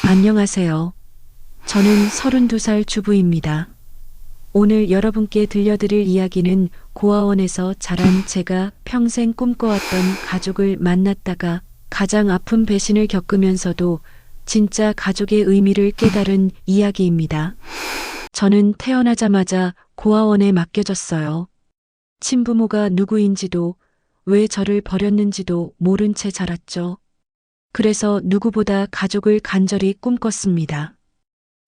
안녕하세요. 저는 32살 주부입니다. 오늘 여러분께 들려드릴 이야기는 고아원에서 자란 제가 평생 꿈꿔왔던 가족을 만났다가 가장 아픈 배신을 겪으면서도 진짜 가족의 의미를 깨달은 이야기입니다. 저는 태어나자마자 고아원에 맡겨졌어요. 친부모가 누구인지도 왜 저를 버렸는지도 모른 채 자랐죠. 그래서 누구보다 가족을 간절히 꿈꿨습니다.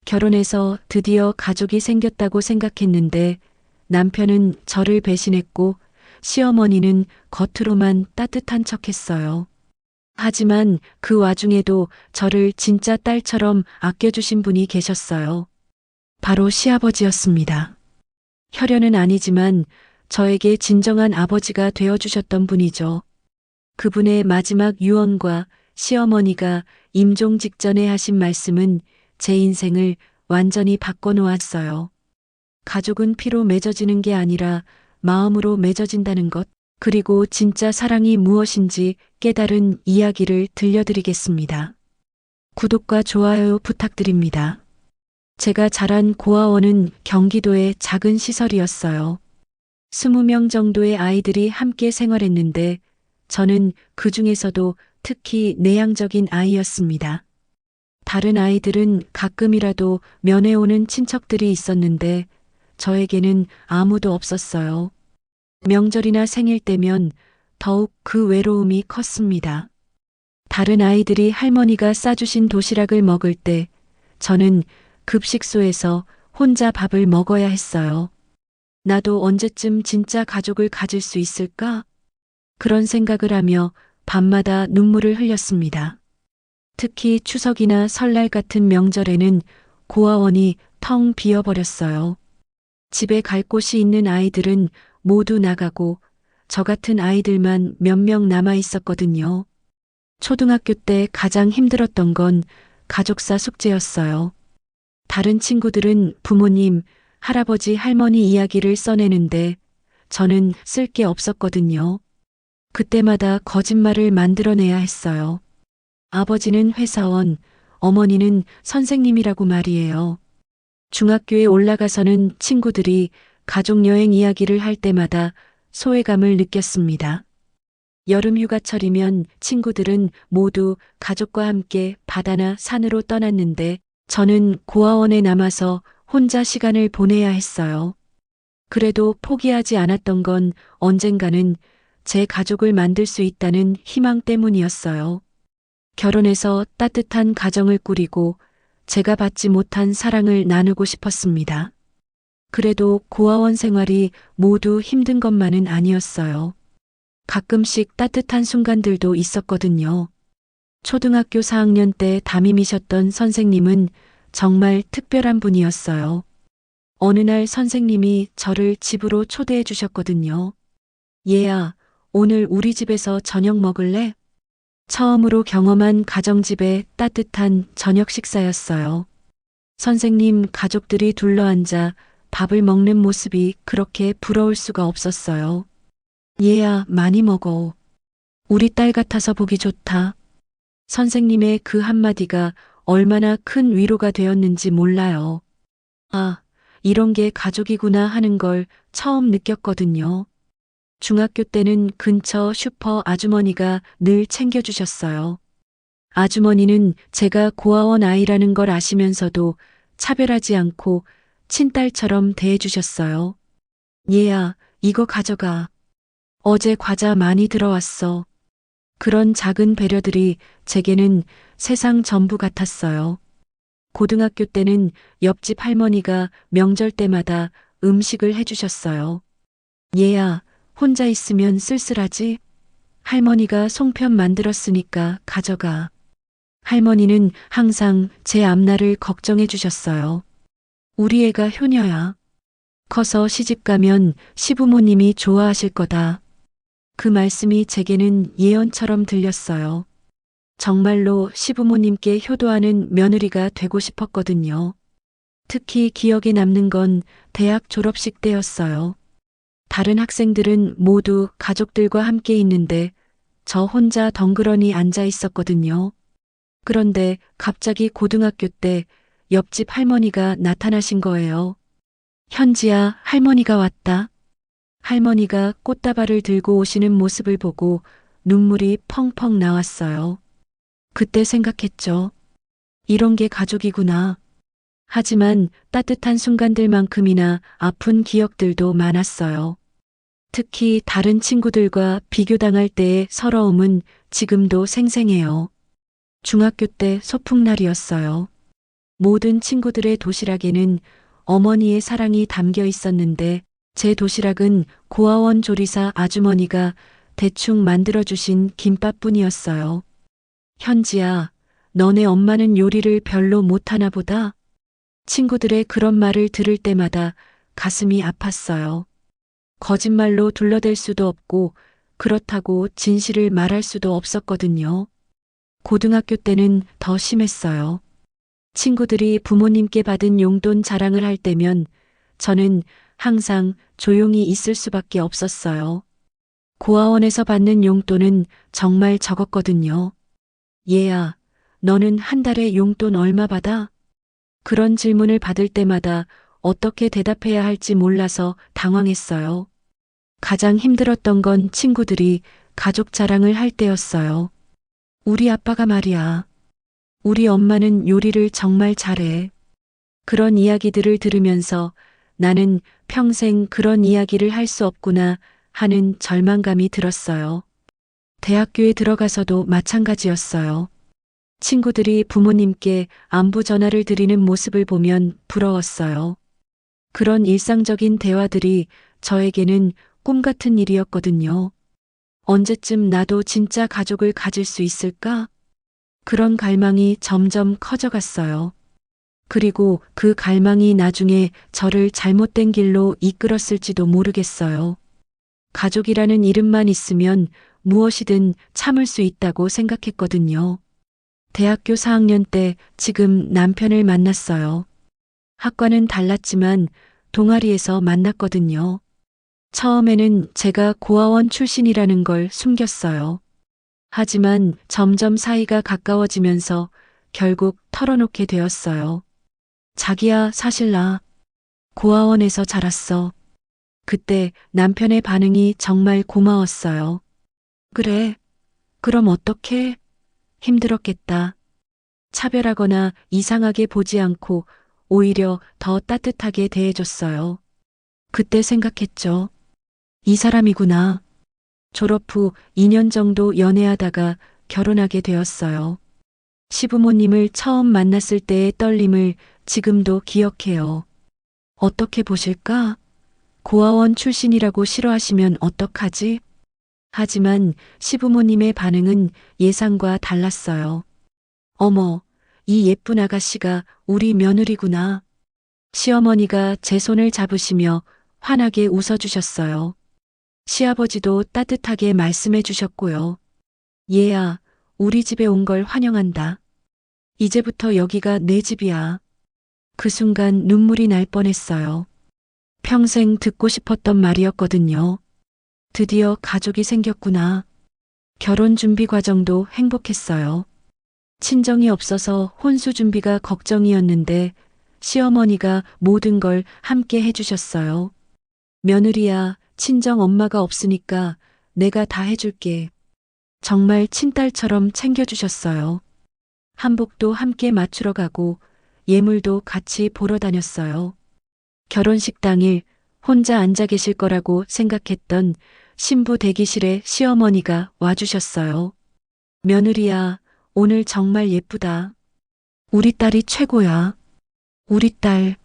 결혼해서 드디어 가족이 생겼다고 생각했는데 남편은 저를 배신했고 시어머니는 겉으로만 따뜻한 척했어요. 하지만 그 와중에도 저를 진짜 딸처럼 아껴주신 분이 계셨어요. 바로 시아버지였습니다. 혈연은 아니지만 저에게 진정한 아버지가 되어주셨던 분이죠. 그분의 마지막 유언과 시어머니가 임종 직전에 하신 말씀은 제 인생을 완전히 바꿔놓았어요. 가족은 피로 맺어지는 게 아니라 마음으로 맺어진다는 것, 그리고 진짜 사랑이 무엇인지 깨달은 이야기를 들려드리겠습니다. 구독과 좋아요 부탁드립니다. 제가 자란 고아원은 경기도의 작은 시설이었어요. 20명 정도의 아이들이 함께 생활했는데 저는 그 중에서도 특히 내향적인 아이였습니다. 다른 아이들은 가끔이라도 면회 오는 친척들이 있었는데 저에게는 아무도 없었어요. 명절이나 생일 때면 더욱 그 외로움이 컸습니다. 다른 아이들이 할머니가 싸주신 도시락을 먹을 때 저는 급식소에서 혼자 밥을 먹어야 했어요. 나도 언제쯤 진짜 가족을 가질 수 있을까? 그런 생각을 하며 밤마다 눈물을 흘렸습니다. 특히 추석이나 설날 같은 명절에는 고아원이 텅 비어버렸어요. 집에 갈 곳이 있는 아이들은 모두 나가고 저 같은 아이들만 몇 명 남아 있었거든요. 초등학교 때 가장 힘들었던 건 가족사 숙제였어요. 다른 친구들은 부모님, 할아버지, 할머니 이야기를 써내는데 저는 쓸 게 없었거든요. 그때마다 거짓말을 만들어내야 했어요. 아버지는 회사원, 어머니는 선생님이라고 말이에요. 중학교에 올라가서는 친구들이 가족여행 이야기를 할 때마다 소외감을 느꼈습니다. 여름 휴가철이면 친구들은 모두 가족과 함께 바다나 산으로 떠났는데 저는 고아원에 남아서 혼자 시간을 보내야 했어요. 그래도 포기하지 않았던 건 언젠가는 제 가족을 만들 수 있다는 희망 때문이었어요. 결혼해서 따뜻한 가정을 꾸리고 제가 받지 못한 사랑을 나누고 싶었습니다. 그래도 고아원 생활이 모두 힘든 것만은 아니었어요. 가끔씩 따뜻한 순간들도 있었거든요. 초등학교 4학년 때 담임이셨던 선생님은 정말 특별한 분이었어요. 어느 날 선생님이 저를 집으로 초대해 주셨거든요. 얘야, 오늘 우리 집에서 저녁 먹을래? 처음으로 경험한 가정집의 따뜻한 저녁 식사였어요. 선생님 가족들이 둘러앉아 밥을 먹는 모습이 그렇게 부러울 수가 없었어요. 얘야, 많이 먹어. 우리 딸 같아서 보기 좋다. 선생님의 그 한마디가 얼마나 큰 위로가 되었는지 몰라요. 아, 이런 게 가족이구나 하는 걸 처음 느꼈거든요. 중학교 때는 근처 슈퍼 아주머니가 늘 챙겨주셨어요. 아주머니는 제가 고아원 아이라는 걸 아시면서도 차별하지 않고 친딸처럼 대해주셨어요. 얘야, 이거 가져가. 어제 과자 많이 들어왔어. 그런 작은 배려들이 제게는 세상 전부 같았어요. 고등학교 때는 옆집 할머니가 명절 때마다 음식을 해주셨어요. 얘야, 혼자 있으면 쓸쓸하지? 할머니가 송편 만들었으니까 가져가. 할머니는 항상 제 앞날을 걱정해 주셨어요. 우리 애가 효녀야. 커서 시집가면 시부모님이 좋아하실 거다. 그 말씀이 제게는 예언처럼 들렸어요. 정말로 시부모님께 효도하는 며느리가 되고 싶었거든요. 특히 기억에 남는 건 대학 졸업식 때였어요. 다른 학생들은 모두 가족들과 함께 있는데 저 혼자 덩그러니 앉아 있었거든요. 그런데 갑자기 고등학교 때 옆집 할머니가 나타나신 거예요. 현지야, 할머니가 왔다. 할머니가 꽃다발을 들고 오시는 모습을 보고 눈물이 펑펑 나왔어요. 그때 생각했죠. 이런 게 가족이구나. 하지만 따뜻한 순간들만큼이나 아픈 기억들도 많았어요. 특히 다른 친구들과 비교당할 때의 서러움은 지금도 생생해요. 중학교 때 소풍날이었어요. 모든 친구들의 도시락에는 어머니의 사랑이 담겨 있었는데 제 도시락은 고아원 조리사 아주머니가 대충 만들어주신 김밥뿐이었어요. 현지야, 너네 엄마는 요리를 별로 못하나 보다. 친구들의 그런 말을 들을 때마다 가슴이 아팠어요. 거짓말로 둘러댈 수도 없고 그렇다고 진실을 말할 수도 없었거든요. 고등학교 때는 더 심했어요. 친구들이 부모님께 받은 용돈 자랑을 할 때면 저는 항상 조용히 있을 수밖에 없었어요. 고아원에서 받는 용돈은 정말 적었거든요. 얘야, 너는 한 달에 용돈 얼마 받아? 그런 질문을 받을 때마다 어떻게 대답해야 할지 몰라서 당황했어요. 가장 힘들었던 건 친구들이 가족 자랑을 할 때였어요. 우리 아빠가 말이야. 우리 엄마는 요리를 정말 잘해. 그런 이야기들을 들으면서 나는 평생 그런 이야기를 할 수 없구나 하는 절망감이 들었어요. 대학교에 들어가서도 마찬가지였어요. 친구들이 부모님께 안부 전화를 드리는 모습을 보면 부러웠어요. 그런 일상적인 대화들이 저에게는 꿈 같은 일이었거든요. 언제쯤 나도 진짜 가족을 가질 수 있을까? 그런 갈망이 점점 커져갔어요. 그리고 그 갈망이 나중에 저를 잘못된 길로 이끌었을지도 모르겠어요. 가족이라는 이름만 있으면 무엇이든 참을 수 있다고 생각했거든요. 대학교 4학년 때 지금 남편을 만났어요. 학과는 달랐지만 동아리에서 만났거든요. 처음에는 제가 고아원 출신이라는 걸 숨겼어요. 하지만 점점 사이가 가까워지면서 결국 털어놓게 되었어요. 자기야, 사실 나 고아원에서 자랐어. 그때 남편의 반응이 정말 고마웠어요. 그래, 그럼 어떡해? 힘들었겠다. 차별하거나 이상하게 보지 않고 오히려 더 따뜻하게 대해줬어요. 그때 생각했죠. 이 사람이구나. 졸업 후 2년 정도 연애하다가 결혼하게 되었어요. 시부모님을 처음 만났을 때의 떨림을 지금도 기억해요. 어떻게 보실까? 고아원 출신이라고 싫어하시면 어떡하지? 하지만 시부모님의 반응은 예상과 달랐어요. 어머, 이 예쁜 아가씨가 우리 며느리구나. 시어머니가 제 손을 잡으시며 환하게 웃어주셨어요. 시아버지도 따뜻하게 말씀해 주셨고요. 얘야, 우리 집에 온 걸 환영한다. 이제부터 여기가 내 집이야. 그 순간 눈물이 날 뻔했어요. 평생 듣고 싶었던 말이었거든요. 드디어 가족이 생겼구나. 결혼 준비 과정도 행복했어요. 친정이 없어서 혼수 준비가 걱정이었는데 시어머니가 모든 걸 함께 해주셨어요. 며느리야, 친정 엄마가 없으니까 내가 다 해줄게. 정말 친딸처럼 챙겨주셨어요. 한복도 함께 맞추러 가고 예물도 같이 보러 다녔어요. 결혼식 당일 혼자 앉아 계실 거라고 생각했던 신부 대기실에 시어머니가 와주셨어요. 며느리야, 오늘 정말 예쁘다. 우리 딸이 최고야. 우리 딸.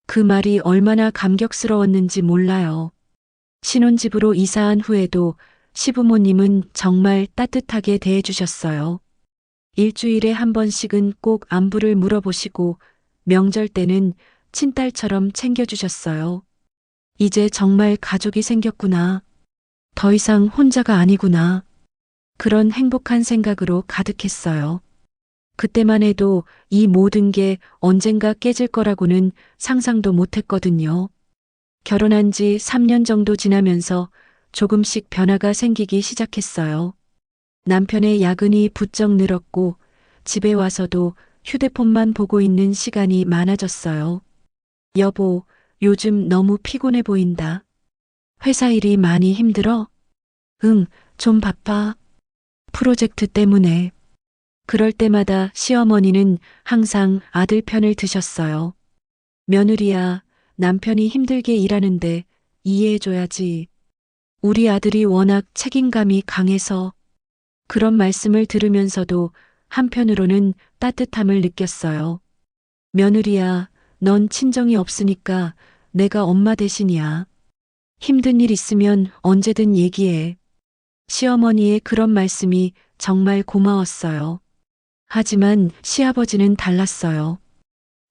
그 말이 얼마나 감격스러웠는지 몰라요. 신혼집으로 이사한 후에도 시부모님은 정말 따뜻하게 대해주셨어요. 일주일에 한 번씩은 꼭 안부를 물어보시고 명절 때는 친딸처럼 챙겨주셨어요. 이제 정말 가족이 생겼구나. 더 이상 혼자가 아니구나. 그런 행복한 생각으로 가득했어요. 그때만 해도 이 모든 게 언젠가 깨질 거라고는 상상도 못했거든요. 결혼한 지 3년 정도 지나면서 조금씩 변화가 생기기 시작했어요. 남편의 야근이 부쩍 늘었고 집에 와서도 휴대폰만 보고 있는 시간이 많아졌어요. 여보, 요즘 너무 피곤해 보인다. 회사 일이 많이 힘들어? 응, 좀 바빠. 프로젝트 때문에. 그럴 때마다 시어머니는 항상 아들 편을 드셨어요. 며느리야, 남편이 힘들게 일하는데 이해해줘야지. 우리 아들이 워낙 책임감이 강해서 그런 말씀을 들으면서도 한편으로는 따뜻함을 느꼈어요. 며느리야, 넌 친정이 없으니까 내가 엄마 대신이야. 힘든 일 있으면 언제든 얘기해. 시어머니의 그런 말씀이 정말 고마웠어요. 하지만 시아버지는 달랐어요.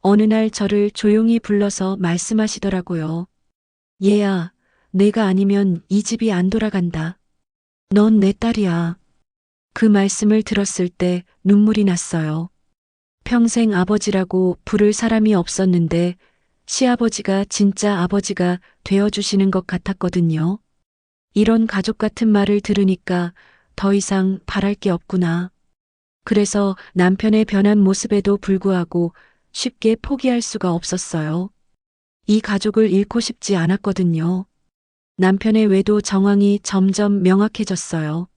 어느 날 저를 조용히 불러서 말씀하시더라고요. 얘야, 내가 아니면 이 집이 안 돌아간다. 넌 내 딸이야. 그 말씀을 들었을 때 눈물이 났어요. 평생 아버지라고 부를 사람이 없었는데 시아버지가 진짜 아버지가 되어주시는 것 같았거든요. 이런 가족 같은 말을 들으니까 더 이상 바랄 게 없구나. 그래서 남편의 변한 모습에도 불구하고 쉽게 포기할 수가 없었어요. 이 가족을 잃고 싶지 않았거든요. 남편의 외도 정황이 점점 명확해졌어요.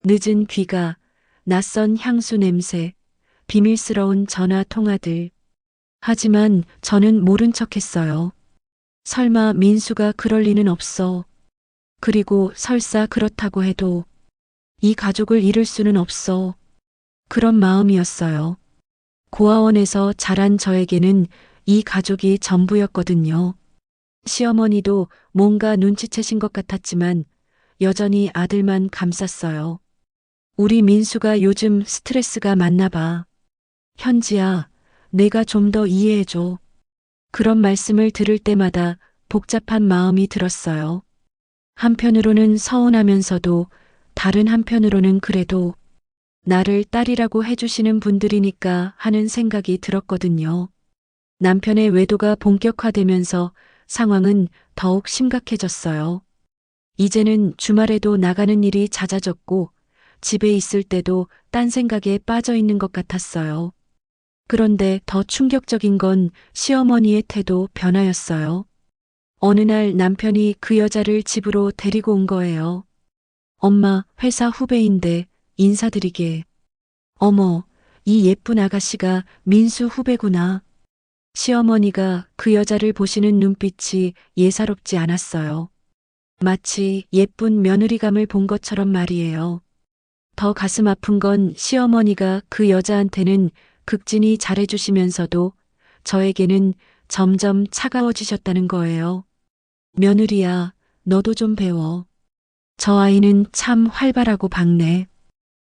늦은 귀가, 낯선 향수 냄새, 비밀스러운 전화 통화들. 하지만 저는 모른 척 했어요. 설마 민수가 그럴 리는 없어. 그리고 설사 그렇다고 해도 이 가족을 잃을 수는 없어. 그런 마음이었어요. 고아원에서 자란 저에게는 이 가족이 전부였거든요. 시어머니도 뭔가 눈치채신 것 같았지만 여전히 아들만 감쌌어요. 우리 민수가 요즘 스트레스가 많나 봐. 현지야, 내가 좀 더 이해해줘. 그런 말씀을 들을 때마다 복잡한 마음이 들었어요. 한편으로는 서운하면서도 다른 한편으로는 그래도 나를 딸이라고 해주시는 분들이니까 하는 생각이 들었거든요. 남편의 외도가 본격화되면서 상황은 더욱 심각해졌어요. 이제는 주말에도 나가는 일이 잦아졌고 집에 있을 때도 딴 생각에 빠져 있는 것 같았어요. 그런데 더 충격적인 건 시어머니의 태도 변화였어요. 어느 날 남편이 그 여자를 집으로 데리고 온 거예요. 엄마, 회사 후배인데 인사드리게. 어머, 이 예쁜 아가씨가 민수 후배구나. 시어머니가 그 여자를 보시는 눈빛이 예사롭지 않았어요. 마치 예쁜 며느리감을 본 것처럼 말이에요. 더 가슴 아픈 건 시어머니가 그 여자한테는 극진히 잘해주시면서도 저에게는 점점 차가워지셨다는 거예요. 며느리야, 너도 좀 배워. 저 아이는 참 활발하고 밝네.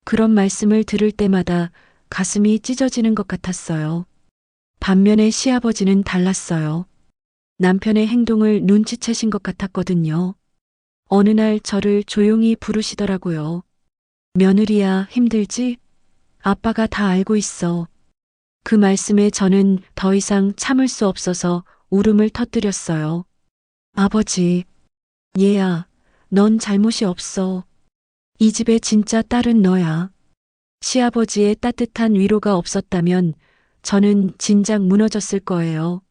그런 말씀을 들을 때마다 가슴이 찢어지는 것 같았어요. 반면에 시아버지는 달랐어요. 남편의 행동을 눈치채신 것 같았거든요. 어느 날 저를 조용히 부르시더라고요. 며느리야, 힘들지? 아빠가 다 알고 있어. 그 말씀에 저는 더 이상 참을 수 없어서 울음을 터뜨렸어요. 아버지, 얘야, 넌 잘못이 없어. 이 집의 진짜 딸은 너야. 시아버지의 따뜻한 위로가 없었다면 저는 진작 무너졌을 거예요.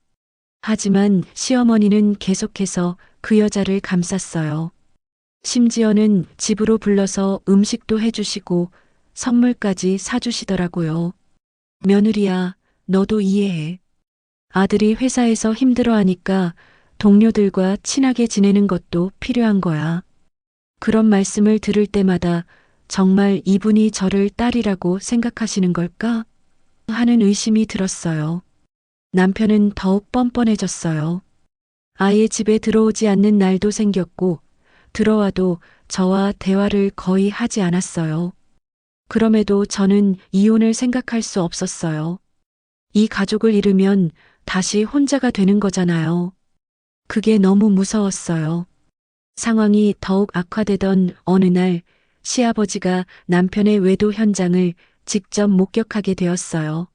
하지만 시어머니는 계속해서 그 여자를 감쌌어요. 심지어는 집으로 불러서 음식도 해주시고 선물까지 사주시더라고요. 며느리야, 너도 이해해. 아들이 회사에서 힘들어하니까 동료들과 친하게 지내는 것도 필요한 거야. 그런 말씀을 들을 때마다 정말 이분이 저를 딸이라고 생각하시는 걸까? 하는 의심이 들었어요. 남편은 더욱 뻔뻔해졌어요. 아예 집에 들어오지 않는 날도 생겼고, 들어와도 저와 대화를 거의 하지 않았어요. 그럼에도 저는 이혼을 생각할 수 없었어요. 이 가족을 잃으면 다시 혼자가 되는 거잖아요. 그게 너무 무서웠어요. 상황이 더욱 악화되던 어느 날 시아버지가 남편의 외도 현장을 직접 목격하게 되었어요.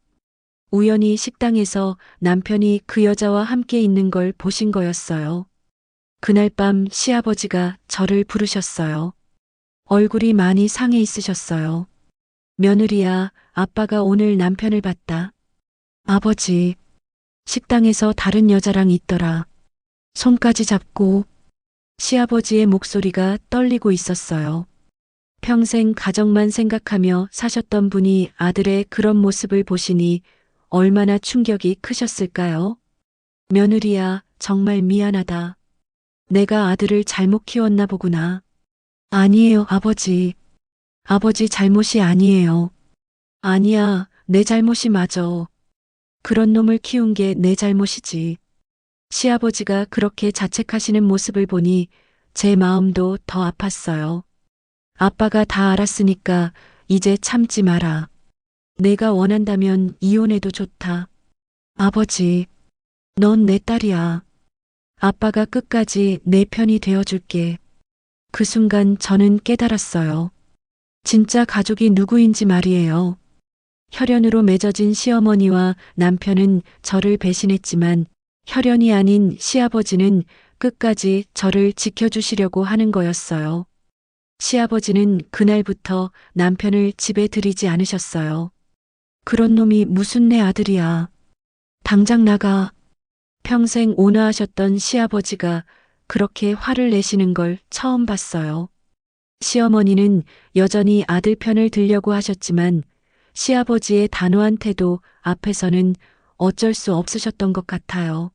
우연히 식당에서 남편이 그 여자와 함께 있는 걸 보신 거였어요. 그날 밤 시아버지가 저를 부르셨어요. 얼굴이 많이 상해 있으셨어요. 며느리야, 아빠가 오늘 남편을 봤다. 아버지, 식당에서 다른 여자랑 있더라. 손까지 잡고. 시아버지의 목소리가 떨리고 있었어요. 평생 가정만 생각하며 사셨던 분이 아들의 그런 모습을 보시니 얼마나 충격이 크셨을까요? 며느리야, 정말 미안하다. 내가 아들을 잘못 키웠나 보구나. 아니에요, 아버지. 아버지 잘못이 아니에요. 아니야, 내 잘못이 맞아. 그런 놈을 키운 게 내 잘못이지. 시아버지가 그렇게 자책하시는 모습을 보니 제 마음도 더 아팠어요. 아빠가 다 알았으니까 이제 참지 마라. 내가 원한다면 이혼해도 좋다. 아버지, 넌 내 딸이야. 아빠가 끝까지 내 편이 되어줄게. 그 순간 저는 깨달았어요. 진짜 가족이 누구인지 말이에요. 혈연으로 맺어진 시어머니와 남편은 저를 배신했지만 혈연이 아닌 시아버지는 끝까지 저를 지켜주시려고 하는 거였어요. 시아버지는 그날부터 남편을 집에 들이지 않으셨어요. 그런 놈이 무슨 내 아들이야. 당장 나가. 평생 온화하셨던 시아버지가 그렇게 화를 내시는 걸 처음 봤어요. 시어머니는 여전히 아들 편을 들려고 하셨지만 시아버지의 단호한 태도 앞에서는 어쩔 수 없으셨던 것 같아요.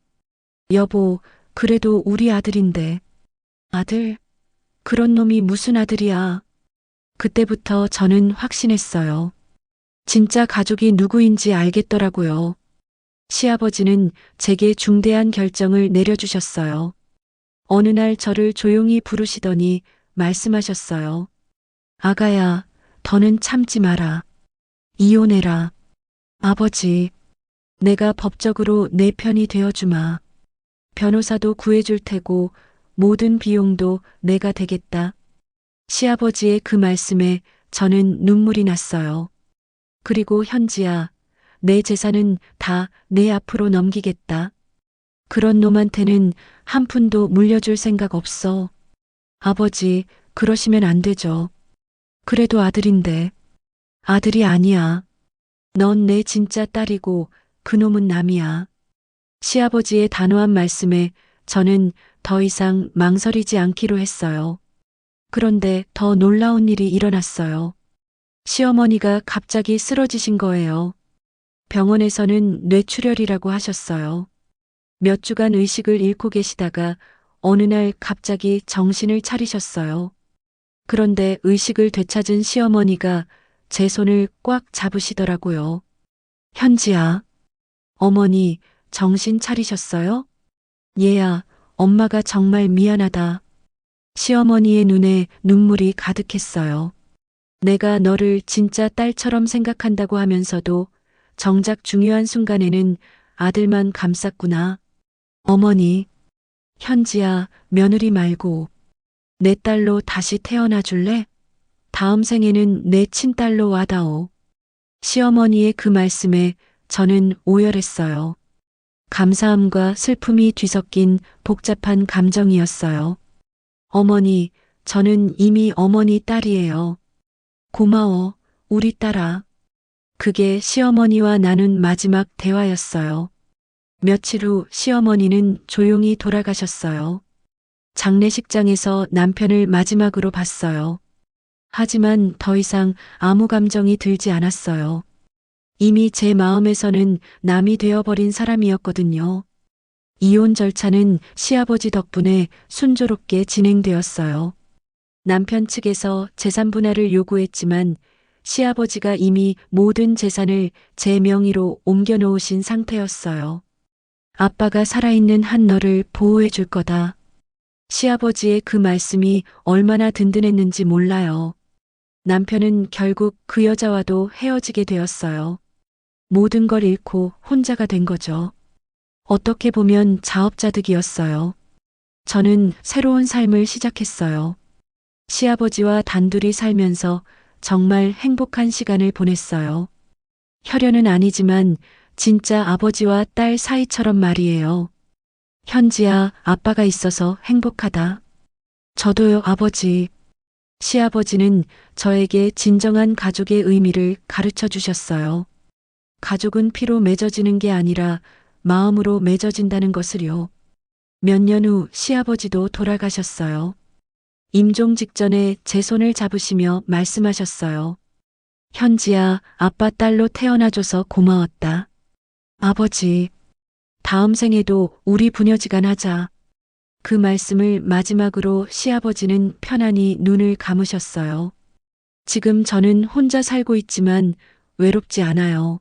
여보, 그래도 우리 아들인데. 아들? 그런 놈이 무슨 아들이야. 그때부터 저는 확신했어요. 진짜 가족이 누구인지 알겠더라고요. 시아버지는 제게 중대한 결정을 내려주셨어요. 어느 날 저를 조용히 부르시더니 말씀하셨어요. 아가야, 더는 참지 마라. 이혼해라. 아버지, 내가 법적으로 내 편이 되어주마. 변호사도 구해줄 테고 모든 비용도 내가 대겠다. 시아버지의 그 말씀에 저는 눈물이 났어요. 그리고 현지야, 내 재산은 다 내 앞으로 넘기겠다. 그런 놈한테는 한 푼도 물려줄 생각 없어. 아버지, 그러시면 안 되죠. 그래도 아들인데. 아들이 아니야. 넌 내 진짜 딸이고 그놈은 남이야. 시아버지의 단호한 말씀에 저는 더 이상 망설이지 않기로 했어요. 그런데 더 놀라운 일이 일어났어요. 시어머니가 갑자기 쓰러지신 거예요. 병원에서는 뇌출혈이라고 하셨어요. 몇 주간 의식을 잃고 계시다가 어느 날 갑자기 정신을 차리셨어요. 그런데 의식을 되찾은 시어머니가 제 손을 꽉 잡으시더라고요. 현지야, 어머니 정신 차리셨어요? 얘야, 엄마가 정말 미안하다. 시어머니의 눈에 눈물이 가득했어요. 내가 너를 진짜 딸처럼 생각한다고 하면서도 정작 중요한 순간에는 아들만 감쌌구나. 어머니, 현지야, 며느리 말고 내 딸로 다시 태어나 줄래? 다음 생에는 내 친딸로 와다오. 시어머니의 그 말씀에 저는 오열했어요. 감사함과 슬픔이 뒤섞인 복잡한 감정이었어요. 어머니, 저는 이미 어머니 딸이에요. 고마워, 우리 딸아. 그게 시어머니와 나눈 마지막 대화였어요. 며칠 후 시어머니는 조용히 돌아가셨어요. 장례식장에서 남편을 마지막으로 봤어요. 하지만 더 이상 아무 감정이 들지 않았어요. 이미 제 마음에서는 남이 되어버린 사람이었거든요. 이혼 절차는 시아버지 덕분에 순조롭게 진행되었어요. 남편 측에서 재산 분할을 요구했지만 시아버지가 이미 모든 재산을 제 명의로 옮겨 놓으신 상태였어요. 아빠가 살아있는 한 너를 보호해 줄 거다. 시아버지의 그 말씀이 얼마나 든든했는지 몰라요. 남편은 결국 그 여자와도 헤어지게 되었어요. 모든 걸 잃고 혼자가 된 거죠. 어떻게 보면 자업자득이었어요. 저는 새로운 삶을 시작했어요. 시아버지와 단둘이 살면서 정말 행복한 시간을 보냈어요. 혈연은 아니지만 진짜 아버지와 딸 사이처럼 말이에요. 현지야, 아빠가 있어서 행복하다. 저도요, 아버지. 시아버지는 저에게 진정한 가족의 의미를 가르쳐 주셨어요. 가족은 피로 맺어지는 게 아니라 마음으로 맺어진다는 것을요. 몇 년 후 시아버지도 돌아가셨어요. 임종 직전에 제 손을 잡으시며 말씀하셨어요. 현지야, 아빠 딸로 태어나줘서 고마웠다. 아버지, 다음 생에도 우리 부녀지간 하자. 그 말씀을 마지막으로 시아버지는 편안히 눈을 감으셨어요. 지금 저는 혼자 살고 있지만 외롭지 않아요.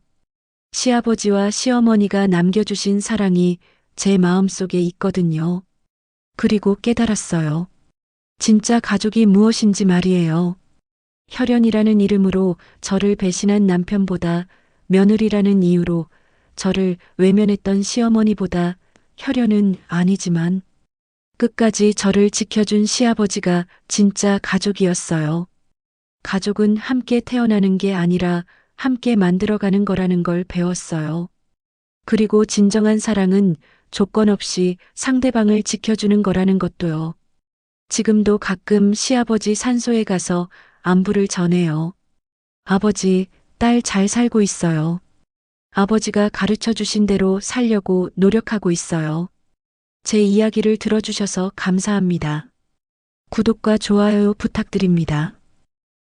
시아버지와 시어머니가 남겨주신 사랑이 제 마음속에 있거든요. 그리고 깨달았어요. 진짜 가족이 무엇인지 말이에요. 혈연이라는 이름으로 저를 배신한 남편보다, 며느리라는 이유로 저를 외면했던 시어머니보다 혈연은 아니지만 끝까지 저를 지켜준 시아버지가 진짜 가족이었어요. 가족은 함께 태어나는 게 아니라 함께 만들어가는 거라는 걸 배웠어요. 그리고 진정한 사랑은 조건 없이 상대방을 지켜주는 거라는 것도요. 지금도 가끔 시아버지 산소에 가서 안부를 전해요. 아버지, 딸 잘 살고 있어요. 아버지가 가르쳐 주신 대로 살려고 노력하고 있어요. 제 이야기를 들어주셔서 감사합니다. 구독과 좋아요 부탁드립니다.